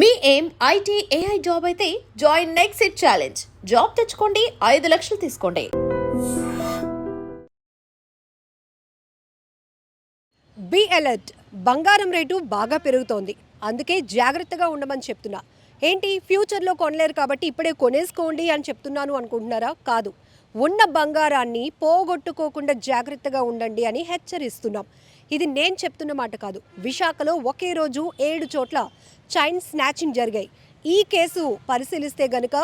మీ ఏం IT AI job అయితే join next it challenge. Job తెచ్చుకోండి, 5 లక్షలు తీసుకోండి. Be alert. బంగారం రేటు బాగా పెరుగుతోంది, అందుకే జాగ్రత్తగా ఉండమని చెప్తున్నా. ఏంటి, ఫ్యూచర్లో కొనలేరు కాబట్టి ఇప్పుడే కొనేసుకోండి అని చెప్తున్నాను అనుకుంటున్నారా? కాదు, ఉన్న బంగారాన్ని పోగొట్టుకోకుండా జాగ్రత్తగా ఉండండి అని హెచ్చరిస్తున్నాం. ఇది నేను చెప్తున్న మాట కాదు. విశాఖలో ఒకే రోజు 7 చోట్ల చైన్ స్నాచింగ్ జరిగాయి. ఈ కేసు పరిశీలిస్తే గనుక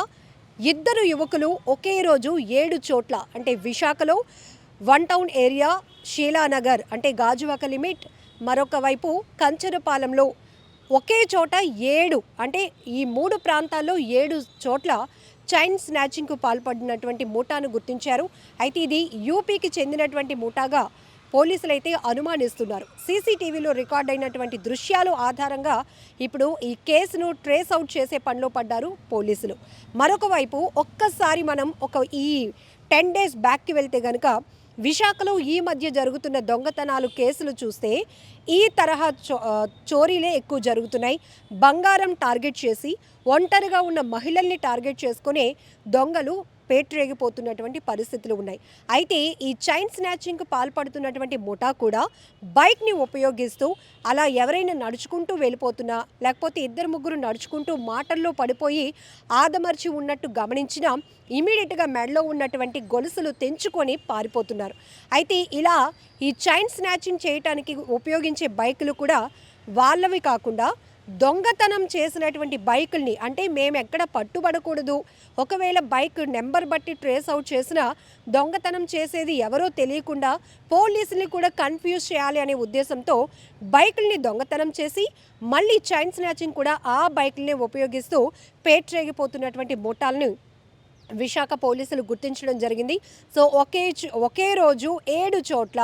2 యువకులు ఒకే రోజు 7 చోట్ల, అంటే విశాఖలో వన్ టౌన్ ఏరియా, షీలానగర్ అంటే గాజువాక లిమిట్, మరొక వైపు కంచరపాలెంలో ఒకే చోట 7, అంటే ఈ 3 ప్రాంతాల్లో 7 చోట్ల చైన్ స్నాచింగ్కు పాల్పడినటువంటి ముఠాను గుర్తించారు. అయితే ఇది యూపీకి చెందినటువంటి ముఠాగా పోలీసులు అయితే అనుమానిస్తున్నారు. సీసీటీవీలో రికార్డ్ అయినటువంటి దృశ్యాలు ఆధారంగా ఇప్పుడు ఈ కేసును ట్రేస్ అవుట్ చేసే పనిలో పడ్డారు పోలీసులు. మరొక వైపు ఒక్కసారి మనం ఈ 10 days బ్యాక్కి వెళ్తే కనుక విశాఖలో ఈ మధ్య జరుగుతున్న దొంగతనాలు కేసులు చూస్తే ఈ తరహా చోరీలే ఎక్కువ జరుగుతున్నాయి. బంగారం టార్గెట్ చేసి, ఒంటరిగా ఉన్న మహిళల్ని టార్గెట్ చేసుకునే దొంగలు పేట్రేగిపోతున్నటువంటి పరిస్థితులు ఉన్నాయి. అయితే ఈ చైన్ స్నాచింగ్కు పాల్పడుతున్నటువంటి ముఠా కూడా బైక్ని ఉపయోగిస్తూ అలా ఎవరైనా నడుచుకుంటూ వెళ్ళిపోతున్నా, లేకపోతే 2-3 నడుచుకుంటూ మాటల్లో పడిపోయి ఆదమర్చి ఉన్నట్టు గమనించినా ఇమీడియట్గా మెడలో ఉన్నటువంటి గొలుసులు తెంచుకొని పారిపోతున్నారు. అయితే ఇలా ఈ చైన్ స్నాచింగ్ చేయడానికి ఉపయోగించే బైకులు కూడా వాళ్ళవి కాకుండా దొంగతనం చేసినటువంటి బైకుల్ని, అంటే మేము ఎక్కడ పట్టుబడకూడదు, ఒకవేళ బైక్ నెంబర్ బట్టి ట్రేస్ అవుట్ చేసినా దొంగతనం చేసేది ఎవరో తెలియకుండా పోలీసుల్ని కూడా కన్ఫ్యూజ్ చేయాలి అనే ఉద్దేశంతో బైకుల్ని దొంగతనం చేసి మళ్ళీ చైన్ స్నాచింగ్ కూడా ఆ బైకుల్ని ఉపయోగిస్తూ పేట్రేగిపోతున్నటువంటి ముఠాలను విశాఖ పోలీసులు గుర్తించడం జరిగింది. సో ఒకే రోజు 7 చోట్ల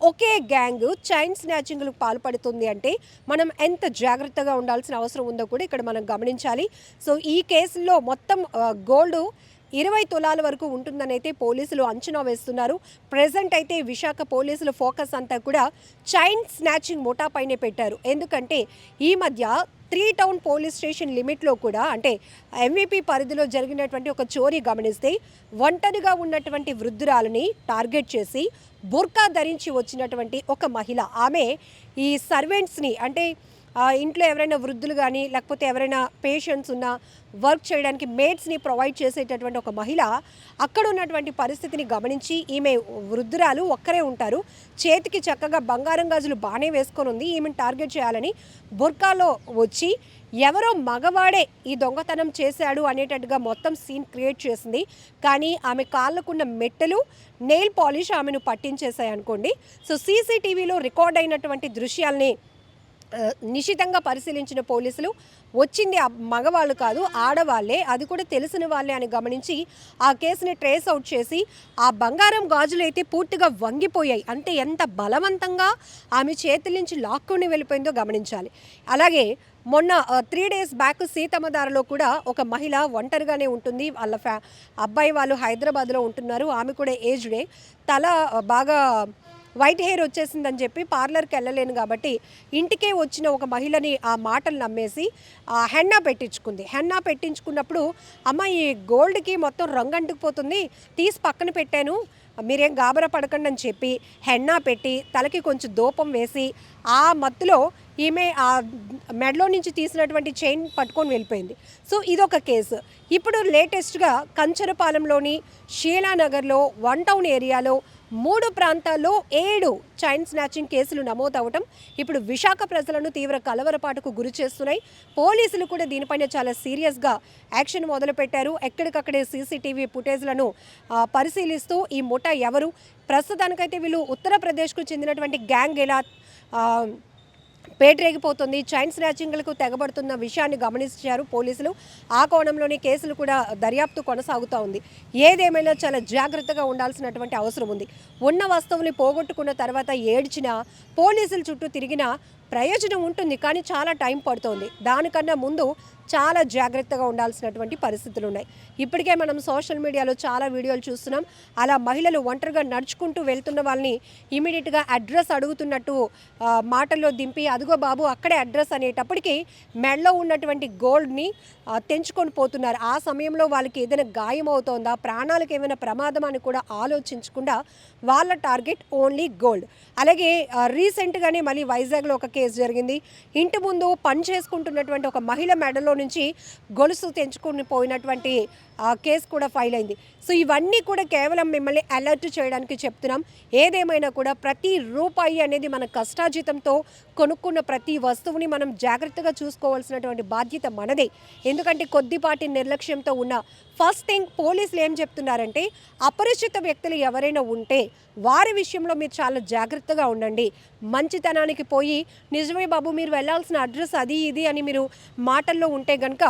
ఒకే గ్యాంగ్ చైన్ స్నాచింగ్లకు పాల్పడుతుంది అంటే మనం ఎంత జాగ్రత్తగా ఉండాల్సిన అవసరం ఉందో కూడా ఇక్కడ మనం గమనించాలి. సో ఈ కేసులో మొత్తం గోల్డ్ 20 తులాల వరకు ఉంటుందని అయితే పోలీసులు అంచనా వేస్తున్నారు. ప్రెజెంట్ అయితే విశాఖ పోలీసుల ఫోకస్ అంతా కూడా చైన్ స్నాచింగ్ ముఠా పైనే పెట్టారు. ఎందుకంటే ఈ మధ్య 3 టౌన్ పోలీస్ స్టేషన్ లిమిట్లో కూడా, అంటే ఎంవీపీ పరిధిలో జరిగినటువంటి ఒక చోరీ గమనిస్తే ఒంటరిగా ఉన్నటువంటి వృద్ధురాలని టార్గెట్ చేసి బుర్కా ధరించి వచ్చినటువంటి ఒక మహిళ, ఆమె ఈ సర్వెంట్స్ని, అంటే ఇంట్లో ఎవరైనా వృద్ధులు కానీ లేకపోతే ఎవరైనా పేషెంట్స్ ఉన్నా వర్క్ చేయడానికి మేడ్స్ని ప్రొవైడ్ చేసేటటువంటి ఒక మహిళ అక్కడ ఉన్నటువంటి పరిస్థితిని గమనించి, ఈమె వృద్ధురాలు ఒక్కరే ఉంటారు, చేతికి చక్కగా బంగారం గాజులు బాగానే వేసుకొని ఉంది, ఈమెను టార్గెట్ చేయాలని బుర్కాలో వచ్చి ఎవరో మగవాడే ఈ దొంగతనం చేశాడు అనేటట్టుగా మొత్తం సీన్ క్రియేట్ చేసింది. కానీ ఆమె కాళ్ళకున్న మెట్టెలు, నెయిల్ పాలిష్ ఆమెను పట్టించేశాయి అనుకోండి. సో సీసీటీవీలో రికార్డ్ అయినటువంటి దృశ్యాల్ని నిశితంగా పరిశీలించిన పోలీసులు వచ్చింది మగవాళ్ళు కాదు, ఆడవాళ్లే, అది కూడా తెలిసిన వాళ్ళే అని గమనించి ఆ కేసుని ట్రేస్ అవుట్ చేసి ఆ బంగారం గాజులు అయితే పూర్తిగా వంగిపోయాయి. అంటే ఎంత బలవంతంగా ఆమె చేతుల నుంచి లాక్కొని వెళ్ళిపోయిందో గమనించాలి. అలాగే మొన్న 3 days బ్యాక్ సీతమ్మధారలో కూడా ఒక మహిళ ఒంటరిగానే ఉంటుంది. వాళ్ళ అబ్బాయి వాళ్ళు హైదరాబాద్లో ఉంటున్నారు, ఆమె కూడా ఏజ్డే, తల బాగా వైట్ హెయిర్ వచ్చేసిందని చెప్పి పార్లర్కి వెళ్ళలేను కాబట్టి ఇంటికే వచ్చిన ఒక మహిళని ఆ మాటలు నమ్మేసి హెన్నా పెట్టించుకుంది. హెన్నా పెట్టించుకున్నప్పుడు, అమ్మ ఈ గోల్డ్కి మొత్తం రంగు అంటుకుపోతుంది, తీసి పక్కన పెట్టాను, మీరేం గాబరా పడకండి అని చెప్పి హెన్నా పెట్టి తలకి కొంచెం దూపం వేసి ఆ మత్తులో ఈమె ఆ మెడలో నుంచి తీసినటువంటి చైన్ పట్టుకొని వెళ్ళిపోయింది. సో ఇదొక కేసు. ఇప్పుడు లేటెస్ట్గా కంచరపాలెంలోని షీలానగర్లో వన్ టౌన్ ఏరియాలో 3 ప్రాంతాల్లో 7 చైన్ స్నాచింగ్ కేసులు నమోదవటం ఇప్పుడు విశాఖ ప్రజలను తీవ్ర కలవరపాటుకు గురి చేస్తున్నాయి. పోలీసులు కూడా దీనిపైన చాలా సీరియస్గా యాక్షన్ మొదలుపెట్టారు. ఎక్కడికక్కడే సీసీటీవీ ఫుటేజ్లను పరిశీలిస్తూ ఈ ముఠా ఎవరు, ప్రస్తుతానికైతే వీళ్ళు ఉత్తరప్రదేశ్కు చెందినటువంటి గ్యాంగ్ ఎలా పేట్రేగిపోతుంది, చైన్ స్నాచింగ్లకు తెగబడుతున్న విషయాన్ని గమనించారు పోలీసులు. ఆ కోణంలోనే కేసులు కూడా దర్యాప్తు కొనసాగుతూ ఉంది. ఏదేమైనా చాలా జాగ్రత్తగా ఉండాల్సినటువంటి అవసరం ఉంది. ఉన్న వస్తువుని పోగొట్టుకున్న తర్వాత ఏడ్చినా, పోలీసుల చుట్టూ తిరిగినా ప్రయోజనం ఉంటుంది, కానీ చాలా టైం పడుతుంది. దానికన్నా ముందు చాలా జాగ్రత్తగా ఉండాల్సినటువంటి పరిస్థితులు ఉన్నాయి. ఇప్పటికే మనం సోషల్ మీడియాలో చాలా వీడియోలు చూస్తున్నాం. అలా మహిళలు ఒంటరిగా నడుచుకుంటూ వెళ్తున్న వాళ్ళని ఇమీడియట్గా అడ్రస్ అడుగుతున్నట్టు మాటల్లో దింపి, అదిగో బాబు అక్కడే అడ్రస్ అనేటప్పటికీ మెడలో ఉన్నటువంటి గోల్డ్ని తెంచుకొని పోతున్నారు. ఆ సమయంలో వాళ్ళకి ఏదైనా గాయం అవుతోందా, ప్రాణాలకు ఏమైనా ప్రమాదం అని కూడా ఆలోచించకుండా వాళ్ళ టార్గెట్ ఓన్లీ గోల్డ్. అలాగే రీసెంట్గానే మళ్ళీ వైజాగ్లో ఒక కేసు జరిగింది. ఇంటి ముందు పని చేసుకుంటున్నటువంటి ఒక మహిళ మెడలో నుంచి గొలుసు తెంచుకుని పోయినటువంటి కేసు కూడా ఫైల్ అయింది. సో ఇవన్నీ కూడా కేవలం మిమ్మల్ని అలర్ట్ చేయడానికి చెప్తున్నాం. ఏదేమైనా కూడా ప్రతి రూపాయి అనేది మన కష్టార్జితంతో కొనుక్కున్న ప్రతి వస్తువుని మనం జాగ్రత్తగా చూసుకోవాల్సినటువంటి బాధ్యత మనదే. ఎందుకంటే కొద్దిపాటి నిర్లక్ష్యంతో ఉన్న ఫస్ట్ థింగ్ పోలీసులు ఏం చెప్తున్నారంటే, అపరిచిత వ్యక్తులు ఎవరైనా ఉంటే వారి విషయంలో మీరు చాలా జాగ్రత్తగా ఉండండి. మంచితనానికి పోయి నిజమే బాబు మీరు వెళ్ళాల్సిన అడ్రస్ అది ఇది అని మీరు మాటల్లో ఉంటే కనుక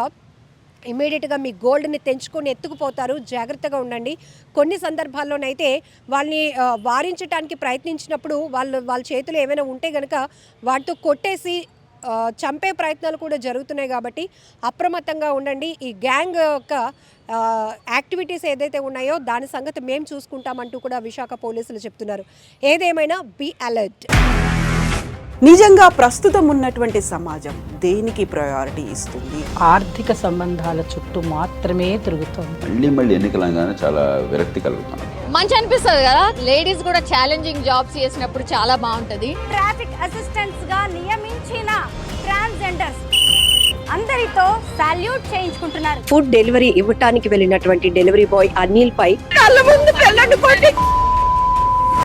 ఇమీడియట్గా మీ గోల్డ్ని తెంచుకొని ఎత్తుకుపోతారు. జాగ్రత్తగా ఉండండి. కొన్ని సందర్భాల్లోనైతే వాళ్ళని వారించడానికి ప్రయత్నించినప్పుడు వాళ్ళ చేతులు ఏమైనా ఉంటే కనుక వాటితో కొట్టేసి చంపే ప్రయత్నాలు కూడా జరుగుతున్నాయి. కాబట్టి అప్రమత్తంగా ఉండండి. ఈ గ్యాంగ్ యొక్క యాక్టివిటీస్ ఏదైతే ఉన్నాయో దాని సంగతి మేము చూసుకుంటామంటూ కూడా విశాఖ పోలీసులు చెప్తున్నారు. ఏదేమైనా బీ అలర్ట్. నిజంగా ప్రస్తుతం ఉన్నటువంటి సమాజం దేనికి ప్రయారిటీ ఇస్తుంది? ఆర్థిక సంబంధాల చుట్టూ మాత్రమే తిరుగుతోంది. మళ్ళీ ఎన్నికలంగానే చాలా విరక్తి కలుగుతున్నాం. మంచి అనిపిస్తుంది కదా, లేడీస్ కూడా ఛాలెంజింగ్ జాబ్స్ చేసినప్పుడు చాలా బాగుంటది. ట్రాఫిక్ అసిస్టెంట్స్ గా నియమించిన ట్రాన్స్జెండర్స్ అందరితో సాల్యూట్ చేయించుకుంటున్నారు. ఫుడ్ డెలివరీ ఇవ్వటానికి వెళ్ళినటువంటి డెలివరీ బాయ్ అనిల్ పై కళ్ళ ముందు